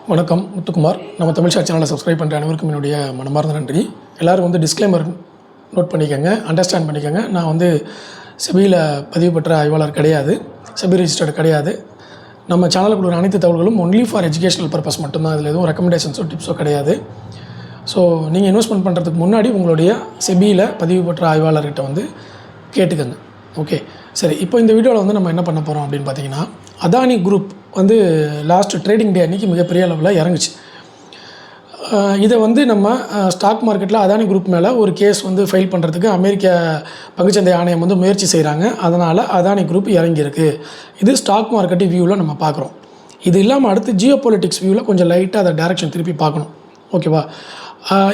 வணக்கம் முத்துக்குமார். நம்ம தமிழ் ஷாட் சேனலை சப்ஸ்கிரைப் பண்ணுற அனைவருக்கும் என்னுடைய மனமார்ந்த நன்றி. எல்லோரும் வந்து டிஸ்க்ளைமர் நோட் பண்ணிக்கோங்க, அண்டர்ஸ்டாண்ட் பண்ணிக்கோங்க. நான் வந்து செபியில் பதிவு பெற்ற ஆய்வாளர் கிடையாது, செபி ரிஜிஸ்டர்டு கிடையாது. நம்ம சேனலுக்கு உள்ள அனைத்து தகவல்களும் ஒன்லி ஃபார் எஜுகேஷனல் பர்பஸ் மட்டும்தான். இதில் எதுவும் ரெக்கமெண்டேஷன்ஸோ டிப்ஸோ கிடையாது. ஸோ நீங்கள் இன்வெஸ்ட்மெண்ட் பண்ணுறதுக்கு முன்னாடி உங்களுடைய செபியில் பதிவு பெற்ற ஆய்வாளர்கிட்ட வந்து கேட்டுக்கோங்க. ஓகே, சரி. இப்போ இந்த வீடியோவில் வந்து நம்ம என்ன பண்ண போகிறோம் அப்படின்னு பார்த்தீங்கன்னா, அதானி குரூப் வந்து லாஸ்ட் ட்ரேடிங் டே அன்றைக்கி மிகப்பெரிய அளவில் இறங்குச்சு. இதை வந்து நம்ம ஸ்டாக் மார்க்கெட்டில் அதானி குரூப் மேலே ஒரு கேஸ் வந்து ஃபைல் பண்ணுறதுக்கு அமெரிக்க பங்குச்சந்தை ஆணையம் வந்து முயற்சி செய்கிறாங்க. அதனால் அதானி குரூப் இறங்கியிருக்கு. இது ஸ்டாக் மார்க்கெட்டு வியூவில் நம்ம பார்க்குறோம். இது இல்லாமல் அடுத்து ஜியோ பொலிட்டிக்ஸ் வியூவில் கொஞ்சம் லைட்டாக அதை டேரெக்ஷன் திருப்பி பார்க்கணும். ஓகேவா?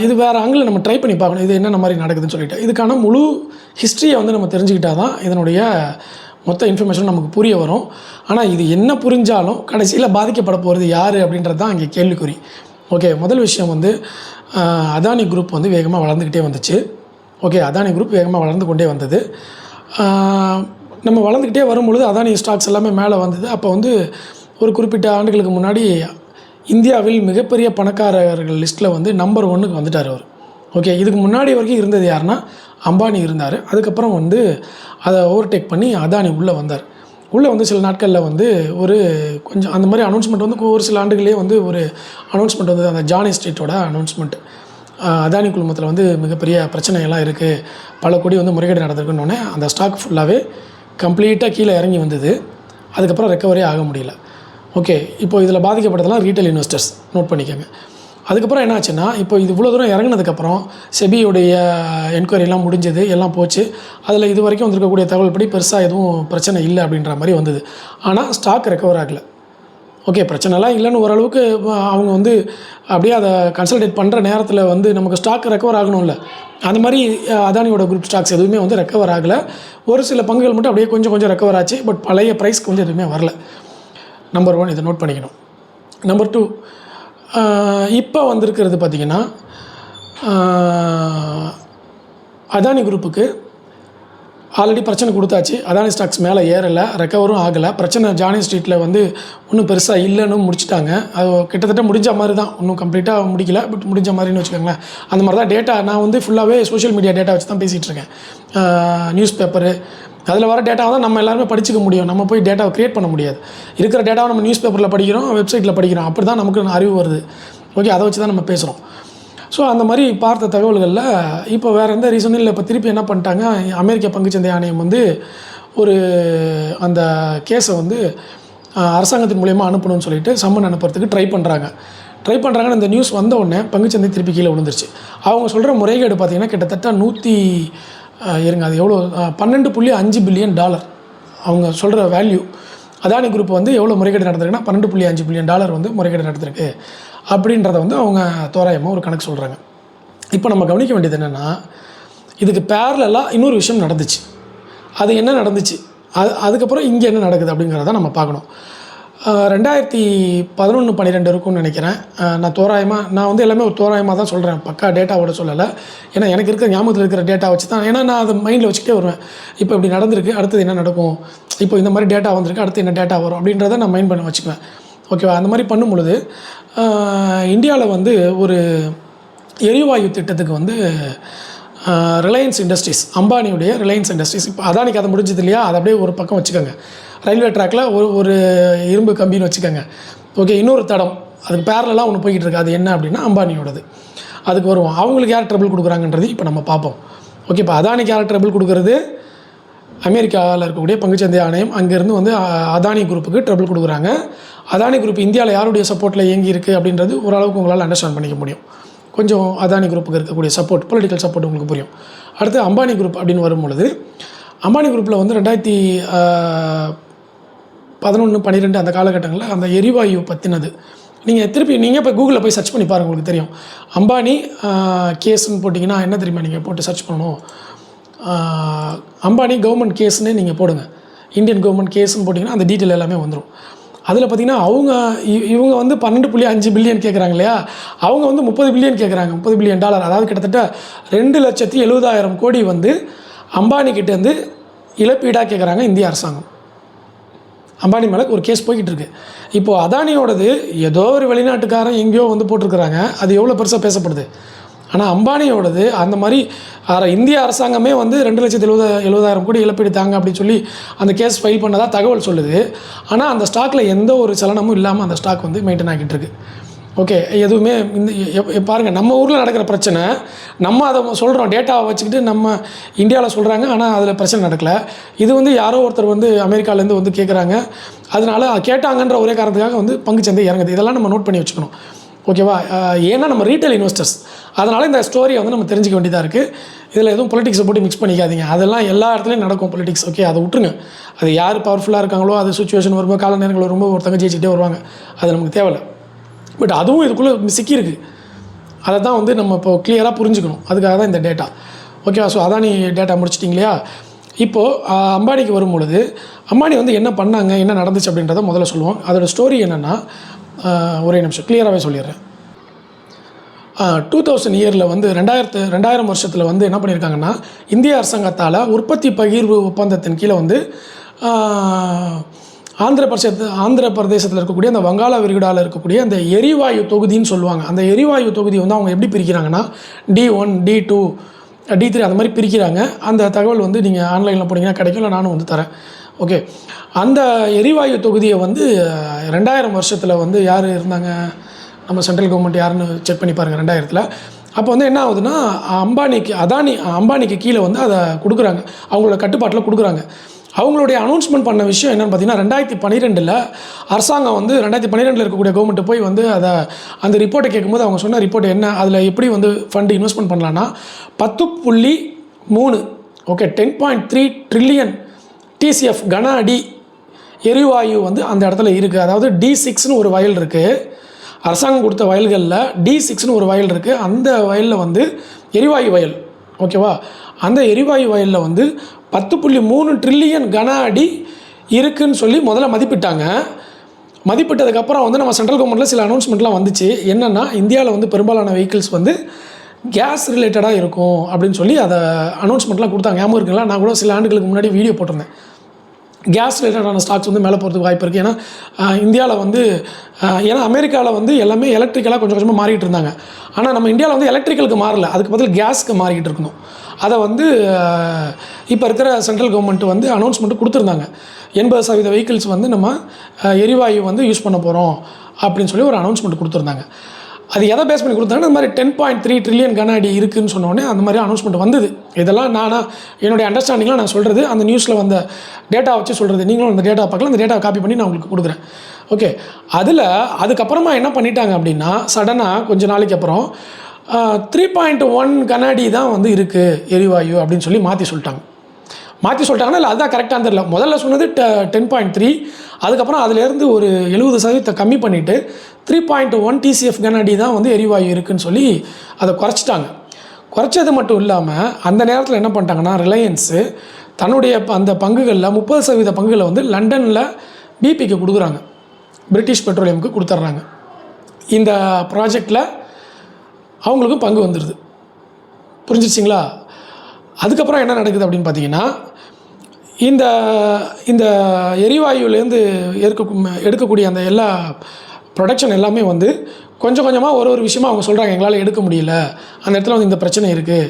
இது வேறு ஆங்கிளில் நம்ம ட்ரை பண்ணி பார்க்கணும், இது என்னென்ன மாதிரி நடக்குதுன்னு சொல்லிட்டு. இதுக்கான முழு ஹிஸ்ட்ரியை வந்து நம்ம தெரிஞ்சுக்கிட்டால் தான் இதனுடைய மொத்த இன்ஃபர்மேஷன் நமக்கு புரிய வரும். ஆனால் இது என்ன புரிஞ்சாலும் கடைசியில் பாதிக்கப்பட போகிறது யார் அப்படின்றது தான் அங்கே கேள்விக்குறி. ஓகே, முதல் விஷயம் வந்து அதானி குரூப் வந்து வேகமாக வளர்ந்துக்கிட்டே வந்துச்சு. ஓகே, அதானி குரூப் வேகமாக வளர்ந்து கொண்டே வந்தது. நம்ம வளர்ந்துக்கிட்டே வரும்பொழுது அதானி ஸ்டாக்ஸ் எல்லாமே மேலே வந்தது. அப்போ வந்து ஒரு குறிப்பிட்ட ஆண்டுகளுக்கு முன்னாடி இந்தியாவில் மிகப்பெரிய பணக்காரர்கள் லிஸ்ட்டில் வந்து நம்பர் 1க்கு வந்துட்டார் அவர். ஓகே, இதுக்கு முன்னாடி வரைக்கும் இருந்தது யாருன்னா அம்பானி இருந்தார். அதுக்கப்புறம் வந்து அதை ஓவர்டேக் பண்ணி அதானி உள்ளே வந்தார். உள்ளே வந்து சில நாட்களில் வந்து ஒரு கொஞ்சம் அந்த மாதிரி அனௌன்ஸ்மெண்ட் வந்து ஒரு சில ஆண்டுகளே வந்து ஒரு அனௌன்ஸ்மெண்ட் வந்து அந்த ஜானி ஸ்ட்ரீட்டோட அனௌன்ஸ்மெண்ட். அதானி குழுமத்தில் வந்து மிகப்பெரிய பிரச்சனைகள்லாம் இருக்குது, பல கோடி வந்து முறைகேடு நடந்திருக்குன்னொடனே அந்த ஸ்டாக் ஃபுல்லாகவே கம்ப்ளீட்டாக கீழே இறங்கி வந்தது. அதுக்கப்புறம் ரெக்கவரே ஆக முடியல. ஓகே, இப்போ இதில் பாதிக்கப்பட்டதெல்லாம் ரீட்டைல் இன்வெஸ்டர்ஸ், நோட் பண்ணிக்கோங்க. அதுக்கப்புறம் என்ன ஆச்சுன்னா, இப்போ இது இவ்வளோ தூரம் இறங்கினதுக்கப்புறம் செபியோடைய என்கொயரிலாம் முடிஞ்சது, எல்லாம் போச்சு. அதில் இது வரைக்கும் வந்திருக்கக்கூடிய தகவல் படி பெருசாக எதுவும் பிரச்சனை இல்லை அப்படின்ற மாதிரி வந்தது. ஆனால் ஸ்டாக் ரெக்கவர் ஆகலை. ஓகே, பிரச்சனைலாம் இல்லைன்னு ஓரளவுக்கு அவங்க வந்து அப்படியே அதை கன்சல்டேட் பண்ணுற நேரத்தில் வந்து நமக்கு ஸ்டாக் ரெக்கவர் ஆகணும்ல, அந்த மாதிரி அதானியோட குரூப் ஸ்டாக்ஸ் எதுவுமே வந்து ரெக்கவர் ஆகலை. ஒரு சில பங்குகள் மட்டும் அப்படியே கொஞ்சம் கொஞ்சம் ரெக்கவர் ஆச்சு. பட் பழைய ப்ரைஸ்க்கு வந்து எதுவுமே வரல. நம்பர் 1 இதை நோட் பண்ணிக்கணும். நம்பர் 2, இப்போ வந்திருக்கிறது பார்த்திங்கன்னா, அதானி குரூப்புக்கு ஆல்ரெடி பிரச்சனை கொடுத்தாச்சு. அதானி ஸ்டாக்ஸ் மேலே ஏறலை, ரெக்கவரும் ஆகலை. பிரச்சனை ஜானி ஸ்ட்ரீட்டில் வந்து ஒன்றும் பெருசாக இல்லைன்னு முடிச்சுட்டாங்க. அது கிட்டத்தட்ட முடிஞ்ச மாதிரி தான், ஒன்றும் கம்ப்ளீட்டாக முடிக்கல, பட் முடிஞ்ச மாதிரின்னு வச்சுக்கோங்களேன். அந்த மாதிரி தான் டேட்டா. நான் வந்து ஃபுல்லாகவே சோஷியல் மீடியா டேட்டா வச்சு தான் பேசிகிட்டு இருக்கேன். நியூஸ் பேப்பரு அதில் வர டேட்டாவை தான் நம்ம எல்லாருமே படிச்சுக்க முடியும். நம்ம போய் டேட்டாவை க்ரியேட் பண்ண முடியாது. இருக்கிற டேட்டாவை நம்ம நியூஸ் பேப்பரில் படிக்கிறோம், வெப்சைட்டில் படிக்கிறோம். அப்படி தான் நமக்கு அறிவு வருது. ஓகே, அதை வச்சு தான் நம்ம பேசுகிறோம். ஸோ அந்த மாதிரி பார்த்த தகவல்களில் இப்போ வேறு எந்த ரீசனும் இல்லை. இப்போ திருப்பி என்ன பண்ணிட்டாங்க, அமெரிக்க பங்குச்சந்தை ஆணையம் வந்து ஒரு அந்த கேஸை வந்து அரசாங்கத்தின் மூலயமா அனுப்பணும்னு சொல்லிட்டு சம்மன் அனுப்புறதுக்கு ட்ரை பண்ணுறாங்கன்னு இந்த நியூஸ் வந்த உடனே பங்குச்சந்தை திருப்பி கீழே விழுந்துருச்சு. அவங்க சொல்கிற முறைகேடு பார்த்திங்கன்னா கிட்டத்தட்ட அது எவ்வளோ, $12.5 பில்லியன் அவங்க சொல்கிற வேல்யூ. அதானி குரூப் வந்து எவ்வளோ முறைகேடு நடந்திருக்குன்னா $12.5 பில்லியன் வந்து முறைகேடு நடந்திருக்கு அப்படின்றத வந்து அவங்க தோராயமாக ஒரு கணக்கு சொல்கிறாங்க. இப்போ நம்ம கவனிக்க வேண்டியது என்னென்னா, இதுக்கு பேரலாக இன்னொரு விஷயம் நடந்துச்சு. அது என்ன நடந்துச்சு, அதுக்கப்புறம் இங்கே என்ன நடக்குது அப்படிங்கிறத நம்ம பார்க்கணும். 2011-12 இருக்கும்னு நினைக்கிறேன். நான் வந்து எல்லாமே ஒரு தோராயமாக தான் சொல்கிறேன், பக்கா டேட்டாவோட சொல்லலை. ஏன்னா எனக்கு இருக்கிற ஞாபகத்தில் இருக்கிற டேட்டா வச்சு தான், ஏன்னா நான் அதை மைண்டில் வச்சுக்கிட்டே வருவேன். இப்போ இப்படி நடந்திருக்கு, அடுத்தது என்ன நடக்கும், இப்போ இந்த மாதிரி டேட்டா வந்திருக்கு, அடுத்து என்ன டேட்டா வரும் அப்படின்றத நான் மைண்ட் பண்ண வச்சுக்குவேன். ஓகேவா? அந்த மாதிரி பண்ணும் பொழுது இந்தியாவில் வந்து ஒரு எரிவாயு திட்டத்துக்கு வந்து ரிலையன்ஸ் இண்டஸ்ட்ரீஸ், அம்பானியுடைய ரிலையன்ஸ் இண்டஸ்ட்ரீஸ், இப்போ அதானிக்கு அதை முடிஞ்சது இல்லையா, அதை அப்படியே ஒரு பக்கம் வச்சுக்கோங்க. ரயில்வே ட்ராக்கில் ஒரு இரும்பு கம்பின்னு வச்சுக்கோங்க. ஓகே, இன்னொரு தடம் அதுக்கு பேரலாக ஒன்று போய்கிட்டு இருக்குது. அது என்ன அப்படின்னா அம்பானியோடது. அதுக்கு வருவோம். அவங்களுக்கு யார் ட்ரபிள் கொடுக்குறாங்கன்றது இப்போ நம்ம பார்ப்போம். ஓகே, இப்போ அதானிக்கு யார் ட்ரபிள் கொடுக்குறது, அமெரிக்காவில் இருக்கக்கூடிய பங்குச்சந்தை ஆணையம் அங்கேருந்து வந்து அதானி குரூப்புக்கு ட்ரபிள் கொடுக்குறாங்க. அதானி குரூப் இந்தியாவில் யாருடைய சப்போர்ட்டில் இயங்கி இருக்குது அப்படின்றது ஓரளவுக்கு உங்களால் அண்டர்ஸ்டாண்ட் பண்ணிக்க முடியும். கொஞ்சம் அதானி குரூப்புக்கு இருக்கக்கூடிய சப்போர்ட், பொலிட்டிக்கல் சப்போர்ட் உங்களுக்கு புரியும். அடுத்து அம்பானி குரூப் அப்படின்னு வரும்பொழுது, அம்பானி குரூப்பில் வந்து 2011-12 அந்த காலகட்டங்களில் அந்த எரிவாயு பற்றினது நீங்கள் இப்போ கூகுளில் போய் சர்ச் பண்ணி பாருங்கள், உங்களுக்கு தெரியும். அம்பானி கேஸ்ன்னு போட்டிங்கன்னா என்ன தெரியுமா, நீங்கள் போட்டு சர்ச் பண்ணணும், அம்பானி கவர்மெண்ட் கேஸ்ன்னு நீங்கள் போடுங்க, இந்தியன் கவர்மெண்ட் கேஸ்ன்னு போட்டிங்கன்னா அந்த டீட்டெயில் எல்லாமே வந்துடும். அதில் பார்த்திங்கன்னா இவங்க வந்து $12.5 பில்லியன் கேட்குறாங்க இல்லையா, அவங்க வந்து $30 பில்லியன் கேட்குறாங்க. $30 பில்லியன், அதாவது கிட்டத்தட்ட 2,70,000 கோடி வந்து அம்பானிக்கிட்டேருந்து இழப்பீடாக கேட்குறாங்க இந்திய அரசாங்கம். அம்பானி மேலே ஒரு கேஸ் போய்கிட்டு இருக்கு. இப்போது அதானியோடது ஏதோ ஒரு வெளிநாட்டுக்காரன் எங்கேயோ வந்து போட்டிருக்கிறாங்க, அது எவ்வளோ பெருசாக பேசப்படுது. ஆனால் அம்பானியோடது அந்த மாதிரி இந்திய அரசாங்கமே வந்து 2,70,000 கோடி இழப்பீடு தாங்க அப்படின்னு சொல்லி அந்த கேஸ் ஃபைல் பண்ணதாக தகவல் சொல்லுது. ஆனால் அந்த ஸ்டாக்கில் எந்த ஒரு சலனமும் இல்லாமல் அந்த ஸ்டாக் வந்து மெயின்டைன் ஆகிட்டு இருக்கு. ஓகே, எதுவுமே இந்த பாருங்கள், நம்ம ஊரில் நடக்கிற பிரச்சனை நம்ம அதை சொல்கிறோம், டேட்டாவை வச்சுக்கிட்டு நம்ம இந்தியாவில் சொல்கிறாங்க, ஆனால் அதில் பிரச்சனை நடக்கலை. இது வந்து யாரோ ஒருத்தர் வந்து அமெரிக்காவிலேருந்து வந்து கேட்குறாங்க, அதனால கேட்டாங்கன்ற ஒரே காரணத்துக்காக வந்து பங்குச்சந்தை இறங்குது. இதெல்லாம் நம்ம நோட் பண்ணி வச்சுக்கணும். ஓகேவா? ஏன்னா நம்ம ரீட்டைல் இன்வெஸ்டர்ஸ், அதனால் இந்த ஸ்டோரியை வந்து நம்ம தெரிஞ்சிக்க வேண்டியதாக இருக்குது. இதில் எதுவும் பொலிட்டிக்ஸை போட்டு மிக்ஸ் பண்ணிக்காதீங்க. அதெல்லாம் எல்லா இடத்துலையும் நடக்கும் பொலிட்டிக்ஸ். ஓகே, அதை விட்டுருங்க. அது யார் பவர்ஃபுல்லாக இருக்காங்களோ, அது சுச்சுவேஷன் வரும்போது, கால நேரங்கள் வரும்போது ஒருத்தங்க ஜெயிச்சுட்டே வருவாங்க, அது நமக்கு தேவையில்லை. பட் அதுவும் இதுக்குள்ளே சிக்கியிருக்கு. அதை தான் வந்து நம்ம இப்போ கிளியராக புரிஞ்சுக்கணும். அதுக்காக தான் இந்த டேட்டா. ஓகேவா? ஸோ அதானி டேட்டா முடிச்சிட்டிங்க இல்லையா? இப்போது அம்பானிக்கு வரும்பொழுது அம்பானி வந்து என்ன பண்ணாங்க, என்ன நடந்துச்சு அப்படின்றத முதல்ல சொல்லுவோம். அதோடய ஸ்டோரி என்னென்னா, ஒரே நிமிஷம் கிளியராகவே சொல்லிடுறேன். 2000 இயரில் வந்து 2000 வருஷத்தில் வந்து என்ன பண்ணியிருக்காங்கன்னா, இந்திய அரசாங்கத்தால் உற்பத்தி பகிர்வு ஒப்பந்தத்தின் கீழே வந்து ஆந்திர பிரதேசத்தில் இருக்கக்கூடிய அந்த வங்காள விரிகுடாவில் இருக்கக்கூடிய அந்த எரிவாயு தொகுதின்னு சொல்லுவாங்க. அந்த எரிவாயு தொகுதி வந்து அவங்க எப்படி பிரிக்கிறாங்கன்னா, D1, D2, D3 அந்த மாதிரி பிரிக்கிறாங்க. அந்த தகவல் வந்து நீங்கள் ஆன்லைனில் போனீங்கன்னா கிடைக்கும், இல்லை நானும் வந்து தரேன். ஓகே, அந்த எரிவாயு தொகுதியை வந்து 2000 வருஷத்தில் வந்து யார் இருந்தாங்க, நம்ம சென்ட்ரல் கவர்மெண்ட் யாருன்னு செக் பண்ணி பாருங்கள் 2000. அப்போ வந்து என்ன ஆகுதுன்னா, அம்பானிக்கு கீழே வந்து அதை கொடுக்குறாங்க, அவங்களோட கட்டுப்பாட்டில் கொடுக்குறாங்க. அவங்களுடைய அனௌன்ஸ்மெண்ட் பண்ண விஷயம் என்னென்னு பார்த்தீங்கன்னா, 2012 அரசாங்கம் வந்து 2012 இருக்கக்கூடிய கவர்மெண்ட்டு போய் வந்து அந்த ரிப்போர்ட்டை கேட்கும்போது அவங்க சொன்ன ரிப்போர்ட் என்ன, அதில் எப்படி வந்து ஃபண்டு இன்வெஸ்ட்மெண்ட் பண்ணலான்னா 10.3 ஓகே 10.3 ட்ரில்லியன் TCF கன அடி எரிவாயு வந்து அந்த இடத்துல இருக்குது. அதாவது D6ன்னு ஒரு வயல் இருக்குது, அரசாங்கம் கொடுத்த வயல்களில் D6ன்னு ஒரு வயல் இருக்குது. அந்த வயலில் வந்து எரிவாயு வயல். ஓகேவா? அந்த எரிவாயு வயலில் வந்து 10.3 ட்ரில்லியன் கன அடி இருக்குதுன்னு சொல்லி முதல்ல மதிப்பிட்டாங்க. மதிப்பிட்டதுக்கப்புறம் வந்து நம்ம சென்ட்ரல் கவர்மெண்ட்டில் சில அனௌன்ஸ்மெண்ட்லாம் வந்துச்சு. என்னென்னா, இந்தியாவில் வந்து பெரும்பாலான வெஹிக்கிள்ஸ் வந்து கேஸ் ரிலேட்டடாக இருக்கும் அப்படின்னு சொல்லி அதை அனௌன்ஸ்மெண்ட்லாம் கொடுத்தாங்க. ஞாபகம் இருக்குங்களா? நான் கூட சில ஆண்டுகளுக்கு முன்னாடி வீடியோ போட்டிருந்தேன். கேஸ் ரிலேட்டடான ஸ்டாக்ஸ் வந்து மேலே போகிறதுக்கு வாய்ப்பு இருக்குது. ஏன்னா இந்தியாவில் வந்து அமெரிக்காவில் வந்து எல்லாமே எலக்ட்ரிக்கலாக கொஞ்சம் கொஞ்சமாக மாறிட்டு இருந்தாங்க. ஆனால் நம்ம இந்தியாவில் வந்து எலக்ட்ரிக்கலுக்கு மாறல, அதுக்கு பதில் கேஸுக்கு மாறிக்கிட்டு இருக்கணும். அதை வந்து இப்போ இருக்கிற சென்ட்ரல் கவர்மெண்ட் வந்து அனௌன்ஸ்மெண்ட்டு கொடுத்துருந்தாங்க. 80% வெஹிக்கிள்ஸ் வந்து நம்ம எரிவாயு வந்து யூஸ் பண்ண போகிறோம் அப்படின்னு சொல்லி ஒரு அனௌன்ஸ்மெண்ட் கொடுத்துருந்தாங்க. அது எதை பேஸ் பண்ணி கொடுத்தாங்கன்னா, இந்த மாதிரி 10.3 ட்ரில்லியன் கன அடி இருக்குதுன்னு சொன்னோடனே அந்த மாதிரி அனௌன்ஸ்மெண்ட் வந்தது. இதெல்லாம் என்னுடைய அண்டர்ஸ்டாண்டிங்கில் நான் சொல்கிறது, அந்த நியூஸில் வந்த டேட்டா வச்சு சொல்கிறது. நீங்களும் அந்த டேட்டா பார்க்கலாம், அந்த டேட்டா காப்பி பண்ணி நான் உங்களுக்கு கொடுக்குறேன். ஓகே, அதுக்கப்புறமா என்ன பண்ணிட்டாங்க அப்படின்னா, சடனாக கொஞ்ச நாளைக்கு அப்புறம் 3.1 கன அடி தான் வந்து இருக்குது எரிவாயு அப்படின்னு சொல்லி மாற்றி சொல்லிட்டாங்கன்னா, இல்லை அதுதான் கரெக்டாக தெரியல. முதல்ல சொன்னது 10.3, அதுக்கப்புறம் அதிலேருந்து ஒரு 70% கம்மி பண்ணிவிட்டு 3.1 TCF கன அடி தான் வந்து எரிவாயு இருக்குதுன்னு சொல்லி அதை குறைச்சிட்டாங்க. குறைச்சது மட்டும் இல்லாமல் அந்த நேரத்தில் என்ன பண்ணிட்டாங்கன்னா, ரிலையன்ஸு தன்னுடைய அந்த பங்குகளில் 30% பங்குகளை வந்து லண்டனில் பிபிக்கு கொடுக்குறாங்க, பிரிட்டிஷ் பெட்ரோலியமுக்கு கொடுத்துட்றாங்க. இந்த ப்ராஜெக்டில் அவங்களுக்கும் பங்கு வந்துடுது. புரிஞ்சிச்சிங்களா? அதுக்கப்புறம் என்ன நடக்குது அப்படின்னு பார்த்தீங்கன்னா, இந்த எரிவாயுலேருந்து எடுக்கக்கூடிய அந்த எல்லா ப்ரொடக்ஷன் எல்லாமே வந்து கொஞ்சம் கொஞ்சமாக ஒரு விஷயமாக அவங்க சொல்கிறாங்க, எங்களால் எடுக்க முடியல, அந்த இடத்துல வந்து இந்த பிரச்சனை இருக்குது,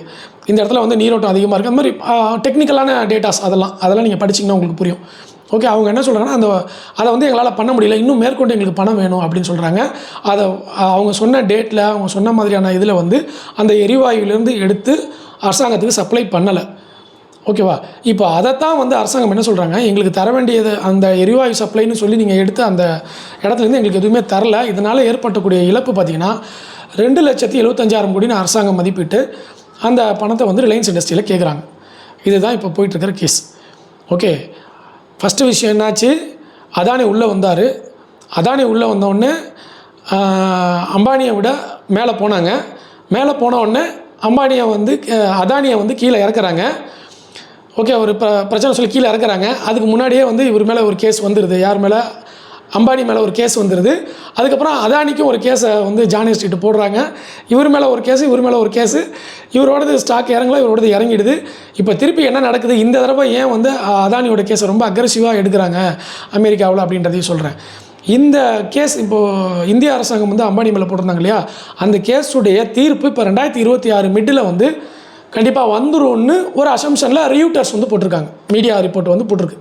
இந்த இடத்துல வந்து நீரோட்டம் அதிகமாக இருக்குது, அந்த மாதிரி டெக்னிக்கலான டேட்டாஸ் அதெல்லாம் நீங்கள் படிச்சிங்கன்னா உங்களுக்கு புரியும். ஓகே, அவங்க என்ன சொல்கிறாங்கன்னா, அதை வந்து எங்களால் பண்ண முடியல, இன்னும் மேற்கொண்டு எங்களுக்கு பணம் வேணும் அப்படின்னு சொல்கிறாங்க. அதை அவங்க சொன்ன டேட்டில் அவங்க சொன்ன மாதிரியான இதில் வந்து அந்த எரிவாயுலேருந்து எடுத்து அரசாங்கத்துக்கு சப்ளை பண்ணலை. ஓகேவா? இப்போ அதைத்தான் வந்து அரசாங்கம் என்ன சொல்கிறாங்க, எங்களுக்கு தர வேண்டியது அந்த எரிவாயு சப்ளைன்னு சொல்லி நீங்கள் எடுத்து அந்த இடத்துலேருந்து எங்களுக்கு எதுவுமே தரல, இதனால் ஏற்பட்டக்கூடிய இழப்பு பார்த்திங்கன்னா 2,75,000 கோடின்னு அரசாங்கம் மதிப்பிட்டு அந்த பணத்தை வந்து ரிலையன்ஸ் இண்டஸ்ட்ரியில் கேட்குறாங்க. இதுதான் இப்போ போயிட்டுருக்கிற கேஸ். ஓகே, ஃபஸ்ட்டு விஷயம் என்னாச்சு, அதானி உள்ளே வந்தார். அதானி உள்ளே வந்தோடனே அம்பானியை விட மேலே போனாங்க. மேலே போனவுடனே அதானியை வந்து கீழே இறக்குறாங்க. ஓகே, ஒரு பிரச்சனை சொல்லி கீழே இறக்குறாங்க. அதுக்கு முன்னாடியே வந்து இவர் மேலே ஒரு கேஸ் வந்துடுது. யார் மேலே? அம்பானி மேலே ஒரு கேஸ் வந்துடுது. அதுக்கப்புறம் அதானிக்கும் ஒரு கேஸை வந்து ஜானி எஸ்டேட் போடுறாங்க. இவர் மேலே ஒரு கேஸு, இவர் மேலே ஒரு கேஸு. இவரோடது ஸ்டாக் இறங்கல, இவரோடது இறங்கிடுது. இப்போ திருப்பி என்ன நடக்குது, இந்த தடவை ஏன் வந்து அதானியோட கேஸை ரொம்ப அக்ரெசிவாக எடுக்கிறாங்க அமெரிக்காவில் அப்படின்றதையும் சொல்கிறேன். இந்த கேஸ் இப்போது இந்திய அரசாங்கம் வந்து அம்பானி மேலே போட்டிருந்தாங்க இல்லையா, அந்த கேஸுடைய தீர்ப்பு இப்போ 2026 மிட்டில் வந்து கண்டிப்பாக வந்துரும்னு ஒரு அசம்ஷனில் ரியூட்டர்ஸ் வந்து போட்டிருக்காங்க. மீடியா ரிப்போர்ட் வந்து போட்டிருக்கு.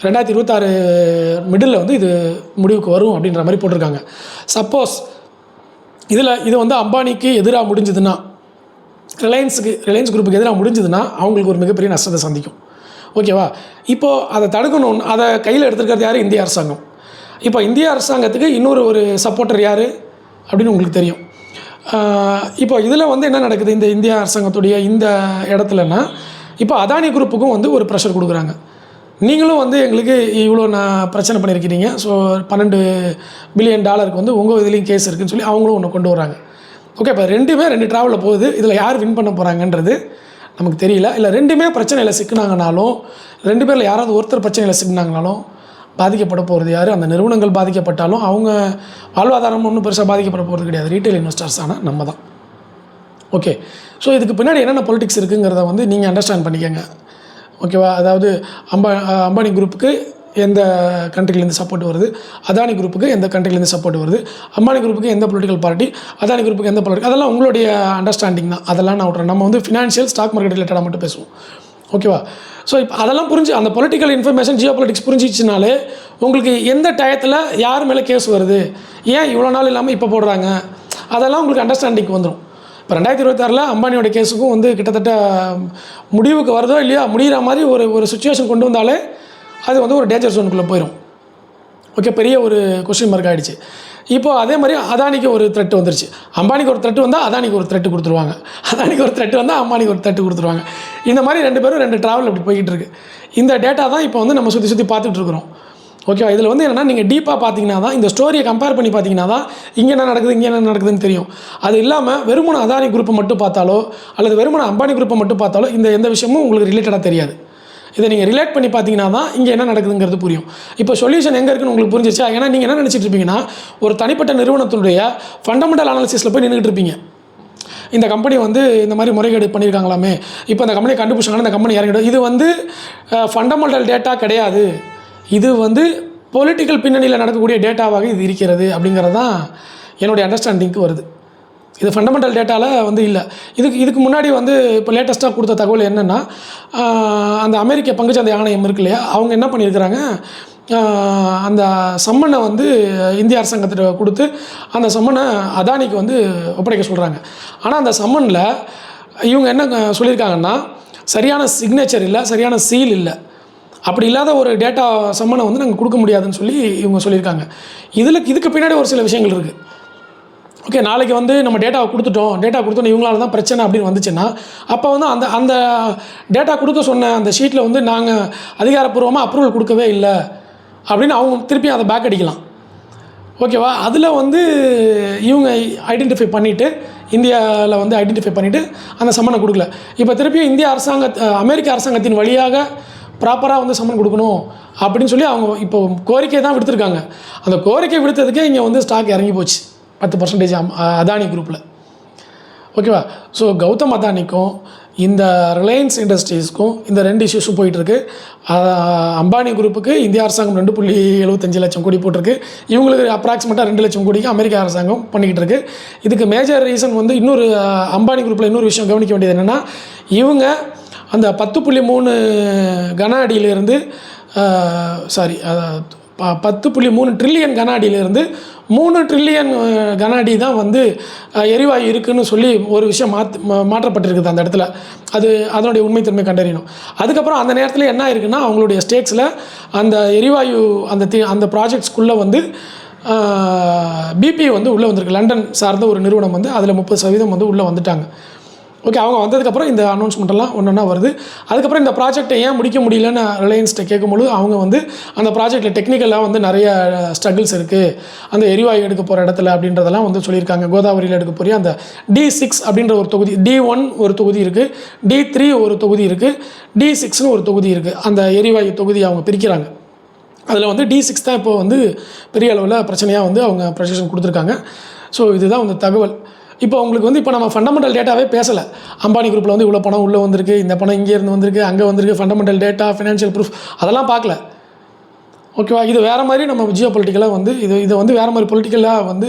2026 மிடில் வந்து இது முடிவுக்கு வரும் அப்படின்ற மாதிரி போட்டிருக்காங்க. சப்போஸ் இது வந்து அம்பானிக்கு எதிராக முடிஞ்சதுன்னா, ரிலையன்ஸ் குரூப்புக்கு எதிராக முடிஞ்சதுன்னா அவங்களுக்கு ஒரு மிகப்பெரிய நஷ்டத்தை சந்திக்கும். ஓகேவா? இப்போது அதை தடுக்கணும்னு அதை கையில் எடுத்துருக்கிறது யார்? இந்திய அரசாங்கம். இப்போ இந்திய அரசாங்கத்துக்கு இன்னொரு சப்போர்ட்டர் யார் அப்படின்னு உங்களுக்கு தெரியும். இப்போ இதில் வந்து என்ன நடக்குது, இந்த இந்திய அரசாங்கத்துடைய இந்த இடத்துலன்னா, இப்போ அதானி குரூப்புக்கும் வந்து ஒரு ப்ரெஷர் கொடுக்குறாங்க. நீங்களும் வந்து எங்களுக்கு இவ்வளோ பிரச்சனை பண்ணியிருக்கிறீங்க, ஸோ $12 பில்லியன் வந்து உங்கள் இதுலேயும் கேஸ் இருக்குதுன்னு சொல்லி அவங்களும் ஒன்று கொண்டு வராங்க. ஓகே, இப்போ ரெண்டுமே 2 ட்ராவலில் போகுது. இதில் யார் வின் பண்ண போகிறாங்கன்றது நமக்கு தெரியல. இல்லை ரெண்டுமே பிரச்சனையில் சிக்கினாங்கனாலும், 2 பேரில் யாராவது ஒருத்தர் பிரச்சனையில் சிக்கினாங்கனாலும் பாதிக்கப்பட போகிறது யார்? அந்த நிறுவனங்கள் பாதிக்கப்பட்டாலும் அவங்க வாழ்வாதாரம் ஒன்றும் பெருசாக பாதிக்கப்பட போகிறது கிடையாது. ரீட்டைல் இன்வெஸ்டர்ஸ் ஆனால் நம்ம தான். ஓகே, ஸோ இதுக்கு பின்னாடி என்னென்ன பொலிட்டிக்ஸ் இருக்குங்கிறத வந்து நீங்கள் அண்டர்ஸ்டாண்ட் பண்ணிக்கோங்க. ஓகேவா? அதாவது அம்பானி குரூப்புக்கு எந்த கண்ட்ரிலேருந்து சப்போர்ட் வருது, அதானி குரூப்புக்கு எந்த கண்ட்ரிலேருந்து சப்போர்ட் வருது, அம்பானி குரூப்புக்கு எந்த பொலிட்டிக்கல் பார்ட்டி, அதானி குரூப்புக்கு எந்த பொலிட்டிக்கல், அதெல்லாம் உங்களுடைய அண்டர்ஸ்டாண்டிங் தான். அதெல்லாம் நான் விட்றேன். நம்ம வந்து ஃபினான்ஷியல் ஸ்டாக் மார்க்கெட் ரிலேட்டடாக மட்டும் பேசுவோம். ஓகேவா? ஸோ இப்போ அதெல்லாம் புரிஞ்சு, அந்த பொலிட்டிக்கல் இன்ஃபர்மேஷன், ஜியோ பொலிட்டிக்ஸ் புரிஞ்சிச்சுனாலே உங்களுக்கு எந்த டயத்தில் யார் மேலே கேஸ் வருது, ஏன் இவ்வளோ நாள் இல்லாமல் இப்போ போடுறாங்க, அதெல்லாம் உங்களுக்கு அண்டர்ஸ்டாண்டிங் வந்துடும். இப்போ 2026 அம்பானியோட கேஸுக்கும் வந்து கிட்டத்தட்ட முடிவுக்கு வருதோ இல்லையா, முடிகிற மாதிரி ஒரு சுச்சுவேஷன் கொண்டு வந்தாலே அது வந்து ஒரு டேஞ்சர் ஜோனுக்குள்ளே போயிடும். ஓகே, பெரிய ஒரு கொஸ்டின் மார்க் ஆகிடுச்சு. இப்போது அதே மாதிரி அதானிக்கு ஒரு த்ரெட் வந்துருச்சு. அம்பானிக்கு ஒரு த்ரெட் வந்தால் அதானிக்கு ஒரு த்ரெட் கொடுத்துருவாங்க, அதானிக்கு ஒரு த்ரெட் வந்தால் அம்பானிக்கு ஒரு த்ரெட் கொடுத்துருவாங்க. இந்த மாதிரி 2 பேரும் 2 ட்ராவல் அப்படி போய்கிட்டு இருக்குது. இந்த டேட்டா தான் இப்போ வந்து நம்ம சுற்றி பார்த்துட்ருக்குறோம். ஓகேவா? இதில் வந்து என்னென்னா, நீங்கள் டீப்பாக பார்த்தீங்கன்னா தான், இந்த ஸ்டோரியை கம்பேர் பண்ணி பார்த்தீங்கன்னா தான் இங்கே என்ன நடக்குது, இங்கே என்ன நடக்குதுன்னு தெரியும். அது இல்லாமல் வெறுமன அதானி குரூப்பை மட்டும் பார்த்தாலோ அல்லது வெறுமன அம்பானி குரூப்பை மட்டும் பார்த்தாலோ இந்த எந்த விஷயமும் உங்களுக்கு ரிலேட்டடாக தெரியாது. இதை நீங்கள் ரிலேட் பண்ணி பார்த்தீங்கன்னா தான் இங்கே என்ன நடக்குதுங்கிறது புரியும். இப்போ சொல்யூஷன் எங்கே இருக்குன்னு உங்களுக்கு புரிஞ்சிச்சா? ஏன்னா நீங்கள் என்ன நினச்சிட்டு இருப்பீங்கன்னா, ஒரு தனிப்பட்ட நிறுவனத்துடைய ஃபண்டமெண்டல் அனாலிசிஸில் போய் நின்றுட்டு இருப்பீங்க. இந்த கம்பெனி வந்து இந்த மாதிரி முறைகேடு பண்ணியிருக்காங்களாமே, இப்போ இந்த கம்பெனியை கண்டுபிடிச்சாங்கன்னா இந்த கம்பெனி இறங்கிடும். இது வந்து ஃபண்டமெண்டல் டேட்டா கிடையாது, இது வந்து பொலிட்டிக்கல் பின்னணியில் நடக்கக்கூடிய டேட்டாவாக இது இருக்கிறது அப்படிங்கிறது தான் என்னுடைய அண்டர்ஸ்டாண்டிங்க்கு வருது. இது ஃபண்டமெண்டல் டேட்டாவில் வந்து இல்லை. இதுக்கு முன்னாடி வந்து இப்போ லேட்டஸ்ட்டாக கொடுத்த தகவல் என்னென்னா, அந்த அமெரிக்க பங்குச்சந்தை ஆணையம் இருக்கு இல்லையா, அவங்க என்ன பண்ணியிருக்கிறாங்க, அந்த சம்மனை வந்து இந்திய அரசாங்கத்திட்ட கொடுத்து அந்த சம்மனை அதானிக்கு வந்து ஒப்படைக்க சொல்கிறாங்க. ஆனால் அந்த சம்மனில் இவங்க என்ன சொல்லியிருக்காங்கன்னா, சரியான சிக்னேச்சர் இல்லை, சரியான சீல் இல்லை. அப்படி இல்லாத ஒரு டேட்டா சம்மனை வந்து நாங்கள் கொடுக்க முடியாதுன்னு சொல்லி இவங்க சொல்லியிருக்காங்க. இதுக்கு பின்னாடி ஒரு சில விஷயங்கள் இருக்குது. ஓகே, நாளைக்கு வந்து நம்ம டேட்டா கொடுத்தோம் இவங்களால தான் பிரச்சனை அப்படின்னு வந்துச்சுன்னா, அப்போ வந்து அந்த டேட்டா கொடுக்க சொன்ன அந்த ஷீட்டில் வந்து நாங்கள் அதிகாரப்பூர்வமாக அப்ரூவல் கொடுக்கவே இல்லை அப்படின்னு அவங்க திருப்பி அதை பேக் அடிக்கலாம். ஓகேவா? அதில் வந்து இவங்க ஐடென்டிஃபை பண்ணிவிட்டு, இந்தியாவில் வந்து ஐடென்டிஃபை பண்ணிவிட்டு அந்த சம்மனை கொடுக்கல. இப்போ திருப்பியும் அமெரிக்க அரசாங்கத்தின் வழியாக ப்ராப்பராக வந்து சம்மன் கொடுக்கணும் அப்படின்னு சொல்லி அவங்க இப்போ கோரிக்கை தான் விடுத்திருக்காங்க. அந்த கோரிக்கை விடுத்ததுக்கே இங்கே வந்து ஸ்டாக் இறங்கி போச்சு 10% அதானி குரூப்பில். ஓகேவா? ஸோ கௌதம் அதானிக்கும் இந்த ரிலையன்ஸ் இண்டஸ்ட்ரீஸ்க்கும் இந்த 2 இஷ்யூஸும் போயிட்டுருக்கு. அம்பானி குரூப்புக்கு இந்திய அரசாங்கம் 2.75 லட்சம் கோடி போட்டிருக்கு. இவங்களுக்கு அப்ராக்சிமேட்டாக 2 லட்சம் கோடிக்கு அமெரிக்க அரசாங்கம் பண்ணிக்கிட்டு இருக்குது. இதுக்கு மேஜர் ரீசன் வந்து அம்பானி குரூப்பில் இன்னொரு விஷயம் கவனிக்க வேண்டியது என்னென்னா, இவங்க அந்த 10.3 கன அடியிலிருந்து 10.3 ட்ரில்லியன் கன அடியிலிருந்து 3 ட்ரில்லியன் கன அடி தான் வந்து எரிவாயு இருக்குதுன்னு சொல்லி ஒரு விஷயம் மாற்றப்பட்டிருக்குது அந்த இடத்துல. அதனுடைய உண்மைத்தன்மை கண்டறியணும். அதுக்கப்புறம் அந்த நேரத்தில் என்ன இருக்குன்னா, அவங்களுடைய ஸ்டேக்ஸில் அந்த எரிவாயு அந்த ப்ராஜெக்ட்ஸ்குள்ளே வந்து பிபி வந்து உள்ளே வந்திருக்கு. லண்டன் சார்ந்த ஒரு நிறுவனம் வந்து அதில் 30% வந்து உள்ளே வந்துட்டாங்க. ஓகே, அவங்க வந்ததுக்கப்புறம் இந்த அனௌன்ஸ்மெண்ட்டெல்லாம் ஒன்றா வருது. அதுக்கப்புறம் இந்த ப்ராஜெக்டை ஏன் முடிக்க முடியலன்னு ரிலையன்ஸ்ட்டை கேட்கும்போது அவங்க வந்து அந்த ப்ராஜெக்டில் டெக்னிக்கலாக வந்து நிறைய ஸ்ட்ரகிள்ஸ் இருக்குது அந்த எரிவாயு எடுக்க போகிற இடத்துல அப்படின்றதெல்லாம் வந்து சொல்லியிருக்காங்க. கோதாவரியில் எடுக்க போகிற அந்த D6 அப்படின்ற ஒரு தொகுதி, D1 ஒரு தொகுதி இருக்குது, D3 ஒரு தொகுதி இருக்குது, D6ன்னு ஒரு தொகுதி இருக்குது. அந்த எரிவாயு தொகுதியை அவங்க பிரிக்கிறாங்க. அதில் வந்து D6 தான் இப்போ வந்து பெரிய அளவில் பிரச்சனையாக வந்து அவங்க ப்ரெசன்டேஷன் கொடுத்துருக்காங்க. ஸோ இதுதான் வந்து தகவல். இப்போ உங்களுக்கு வந்து இப்போ நம்ம ஃபண்டமெண்டல் டேட்டாவே பேசலை. அம்பானி குரூப்பில் வந்து இவ்வளோ பணம் உள்ளே வந்திருக்கு, இந்த பணம் இங்கேருந்து வந்திருக்கு, அங்கே வந்திருக்கு, ஃபண்டமெண்டல் டேட்டா, ஃபினான்ஷியல் ப்ரூஃப் அதெல்லாம் பார்க்கல. ஓகேவா? இது வேறு மாதிரி நம்ம ஜியோ பொலிட்டிக்கலாக வந்து இதை வந்து வேறு மாதிரி பொலிட்டிக்கலாக வந்து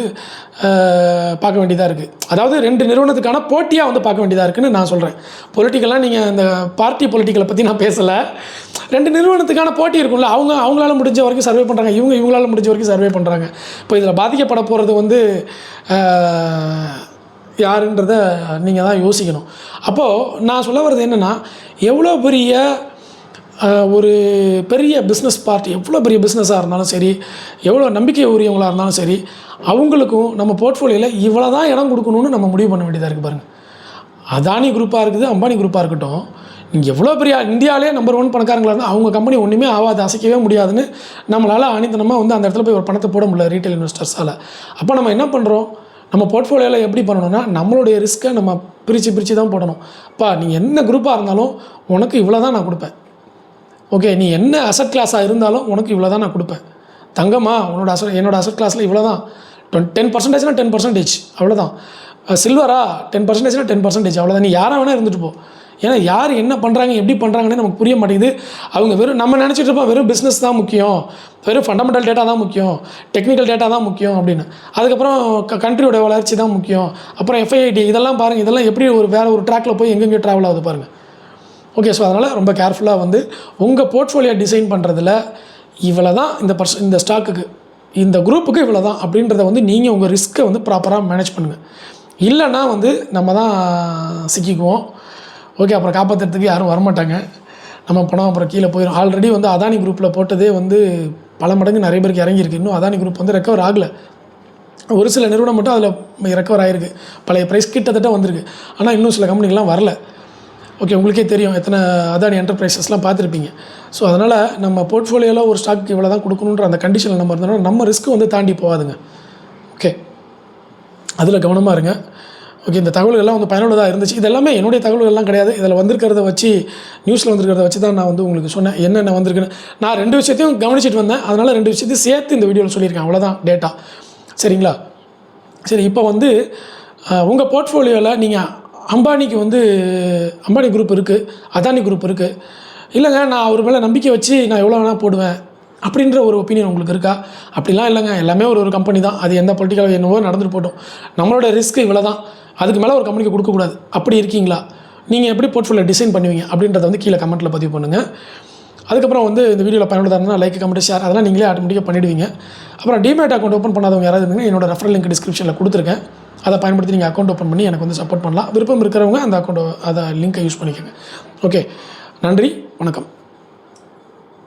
பார்க்க வேண்டியதாக இருக்குது. அதாவது 2 நிறுவனத்துக்கான போட்டியாக வந்து பார்க்க வேண்டியதாக இருக்குதுன்னு நான் சொல்கிறேன். பொலிட்டிக்கலாக நீங்கள் இந்த பார்ட்டி பொலிட்டிக்கலை பற்றி நான் பேசலை. 2 நிறுவனத்துக்கான போட்டி இருக்கும்ல, அவங்களால முடிஞ்ச வரைக்கும் சர்வே பண்ணுறாங்க, இவங்களால முடிஞ்ச வரைக்கும் சர்வே பண்ணுறாங்க. இப்போ இதில் பாதிக்கப்பட போகிறது வந்து யாருன்றதை நீங்கள் தான் யோசிக்கணும். அப்போது நான் சொல்ல வர்றது என்னென்னா, எவ்வளோ பெரிய ஒரு பெரிய பிஸ்னஸ் பார்ட்டி, எவ்வளோ பெரிய பிஸ்னஸாக இருந்தாலும் சரி, எவ்வளோ நம்பிக்கை உரியவங்களாக இருந்தாலும் சரி, அவங்களுக்கும் நம்ம போர்ட்ஃபோலியோவில் இவ்வளோ தான் இடம் கொடுக்கணும்னு நம்ம முடிவு பண்ண வேண்டியதாக இருக்குது பாருங்கள். அதானி குரூப்பாக இருக்குது, அம்பானி குரூப்பாக இருக்கட்டும், நீங்கள் எவ்வளோ பெரிய இந்தியாவிலே நம்பர் 1 பணக்காரங்களாக இருந்தால் அவங்க கம்பெனி ஒன்றுமே ஆகாது, அசைக்கவே முடியாதுன்னு நம்மளால் ஆணித்தனமாக வந்து அந்த இடத்துல போய் ஒரு பணத்தை போட முடியல ரீட்டைல் இன்வெஸ்டர்ஸால். அப்போ நம்ம என்ன பண்ணுறோம், நம்ம போர்ட்ஃபோலியோவில் எப்படி பண்ணணும்னா, நம்மளுடைய ரிஸ்க்கை நம்ம பிரித்து தான் போடணும். அப்பா நீங்கள் என்ன குரூப்பாக இருந்தாலும் உனக்கு இவ்வளோ தான் நான் கொடுப்பேன். ஓகே, நீ என்ன அசட் கிளாஸாக இருந்தாலும் உனக்கு இவ்வளோ தான் நான் கொடுப்பேன். தங்கம்மா என்னோடய அசட் கிளாஸில் இவ்வளோ தான், 10%னா 10% அவ்வளோதான். சில்வரா 10%னா 10% அவ்வளோதான். நீ யாராக வேணால் இருந்துட்டு போ. ஏன்னா யார் என்ன பண்ணுறாங்க, எப்படி பண்ணுறாங்கன்னு நமக்கு புரிய மாட்டேங்குது. அவங்க வெறும் நம்ம நினச்சிட்டு இருப்போம் வெறும் பிஸ்னஸ் தான் முக்கியம், வெறும் ஃபண்டமெண்டல் டேட்டா தான் முக்கியம், டெக்னிக்கல் டேட்டா தான் முக்கியம் அப்படின்னு. அதுக்கப்புறம் கண்ட்ரியோட வளர்ச்சி தான் முக்கியம், அப்புறம் FIID இதெல்லாம் பாருங்கள், இதெல்லாம் எப்படி வேறு ஒரு ட்ராக்கில் போய் எங்கெங்கேயோ ட்ராவல் ஆகுது பாருங்கள். ஓகே, ஸோ அதனால் ரொம்ப கேர்ஃபுல்லாக வந்து உங்கள் போர்ட்ஃபோலியோ டிசைன் பண்ணுறதுல இவ்வளோ தான் இந்த ஸ்டாக்குக்கு, இந்த குரூப்புக்கு இவ்வளோ தான் அப்படின்றத வந்து நீங்கள் உங்கள் ரிஸ்க்கை வந்து ப்ராப்பராக மேனேஜ் பண்ணுங்கள். இல்லைன்னா வந்து நம்ம தான் சிக்கிக்குவோம். ஓகே, அப்புறம் காப்பாற்றுறதுக்கு யாரும் வரமாட்டாங்க. நம்ம பணம் அப்புறம் கீழே போயிடும். ஆல்ரெடி வந்து அதானி குரூப்பில் போட்டதே வந்து பல மடங்கு நிறைய பேருக்கு இறங்கியிருக்கு. இன்னும் அதானி குரூப் வந்து ரெக்கவர் ஆகலை. ஒரு சில நிறுவனம் மட்டும் அதில் ரெக்கவர் ஆகிருக்கு, பழைய ப்ரைஸ் கிட்டத்தட்ட வந்திருக்கு. ஆனால் இன்னும் சில கம்பெனிகள்லாம் வரல. ஓகே, உங்களுக்கே தெரியும் எத்தனை அதானி என்டர்பிரைசஸ்லாம் பார்த்துருப்பீங்க. ஸோ அதனால் நம்ம போர்ட்ஃபோலியோவில் ஒரு ஸ்டாக்கு இவ்வளோ தான் கொடுக்கணுன்ற அந்த கண்டிஷனில் நம்ம இருந்தோம்னா நம்ம ரிஸ்க்கு வந்து தாண்டி போகாதுங்க. ஓகே, அதில் கவனமாக இருங்க. ஓகே, இந்த தகவல்கள்லாம் வந்து பயனுள்ளதாக இருந்துச்சு. இதெல்லாமே என்னுடைய தகவல்கள்லாம் கிடையாது. இதில் வந்திருக்கிறத வச்சு, நியூஸில் வந்திருக்கிறத வச்சு தான் நான் வந்து உங்களுக்கு சொன்னேன் என்னென்ன வந்திருக்குன்னு. நான் 2 விஷயத்தையும் கவனிச்சிட்டு வந்தேன், அதனால் 2 விஷயத்தையும் சேர்த்து இந்த வீடியோவில் சொல்லியிருக்கேன். அவ்வளோதான் டேட்டா. சரிங்களா? சரி, இப்போ வந்து உங்கள் போர்ட்ஃபோலியோவில் நீங்கள் அம்பானிக்கு வந்து அம்பானி குரூப் இருக்குது, அதானி குரூப் இருக்குது, இல்லைங்க நான் அவர் மேலே நம்பிக்கை வச்சு நான் எவ்வளோ வேணால் போடுவேன் அப்படின்ற ஒரு ஒப்பீனியன் உங்களுக்கு இருக்கா? அப்படிலாம் இல்லைங்க, எல்லாமே ஒரு கம்பெனி தான், அது எந்த பொலிட்டிக்கல் என்னவோ நடந்துட்டு போட்டோம், நம்மளோட ரிஸ்க்கு இவ்வளோ தான், அதுக்கு மேலே ஒரு கம்பெனிக்கு கொடுக்கக்கூடாது, அப்படி இருக்கீங்களா? நீங்கள் எப்படி போர்ட்ஃபோலியோ டிசைன் பண்ணுவீங்க அப்படின்றத வந்து கீழே கமெண்ட்டில் பதிவு பண்ணுங்கள். அதுக்கப்புறம் வந்து இந்த வீடியோவில் பயனுள்ளதாக இருந்தால் லைக், கமெண்ட், ஷேர் அதெல்லாம் நீங்களே ஆட்டோமேட்டிக்காக பண்ணிவிடுவீங்க. அப்புறம் டிமேட் அக்கௌண்ட் ஓப்பன் பண்ணாதவங்க யாராவது இருந்தீங்கன்னா என்னோட ரெஃபரல் லிங்க் டிஸ்கிரிப்ஷனில் கொடுத்துருக்கேன். அதை பயன்படுத்தி நீங்கள் அக்கௌண்ட் ஓப்பன் பண்ணி எனக்கு வந்து சப்போர்ட் பண்ணலாம். விருப்பம் இருக்கிறவங்க அந்த லிங்க்கை யூஸ் பண்ணிக்கோங்க. ஓகே, நன்றி, வணக்கம்.